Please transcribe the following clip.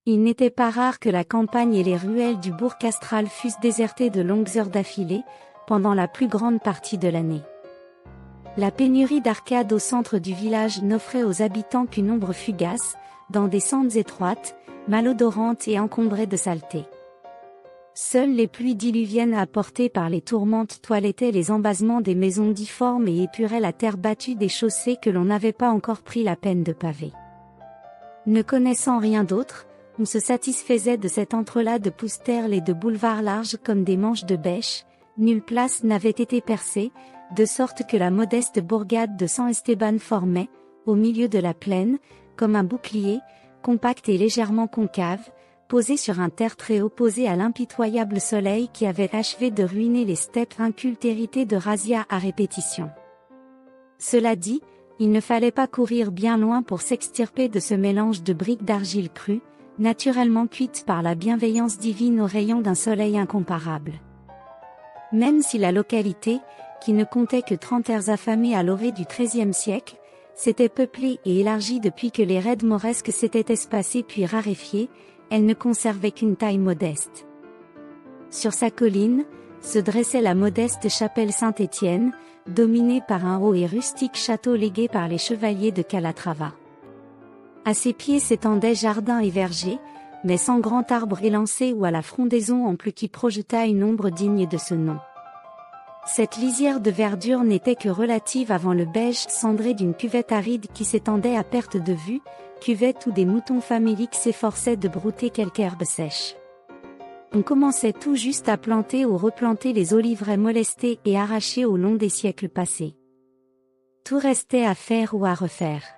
Il n'était pas rare que la campagne et les ruelles du bourg castral fussent désertées de longues heures d'affilée, pendant la plus grande partie de l'année. La pénurie d'arcades au centre du village n'offrait aux habitants qu'une ombre fugace, dans des sentes étroites, malodorantes et encombrées de saleté. Seules les pluies diluviennes apportées par les tourmentes toilettaient les embasements des maisons difformes et épuraient la terre battue des chaussées que l'on n'avait pas encore pris la peine de paver. Ne connaissant rien d'autre, on se satisfaisait de cet entrelac de pousterles et de boulevards larges comme des manches de bêche. Nulle place n'avait été percée, de sorte que la modeste bourgade de San Esteban formait, au milieu de la plaine, comme un bouclier, compact et légèrement concave, posé sur un tertre opposé à l'impitoyable soleil qui avait achevé de ruiner les steppes incultes héritées de razzias à répétition. Cela dit, il ne fallait pas courir bien loin pour s'extirper de ce mélange de briques d'argile crue, naturellement cuites par la bienveillance divine aux rayons d'un soleil incomparable. Même si la localité, qui ne comptait que 30 terres affamées à l'orée du XIIIe siècle, s'était peuplée et élargie depuis que les raids mauresques s'étaient espacés puis raréfiés, elle ne conservait qu'une taille modeste. Sur sa colline, se dressait la modeste chapelle Saint-Étienne, dominée par un haut et rustique château légué par les chevaliers de Calatrava. À ses pieds s'étendaient jardins et vergers, mais sans grand arbre élancé ou à la frondaison ample qui projetât une ombre digne de ce nom. Cette lisière de verdure n'était que relative avant le beige cendré d'une cuvette aride qui s'étendait à perte de vue, cuvette où des moutons faméliques s'efforçaient de brouter quelque herbe sèche. On commençait tout juste à planter ou replanter les oliveraies molestées et arrachées au long des siècles passés. Tout restait à faire ou à refaire.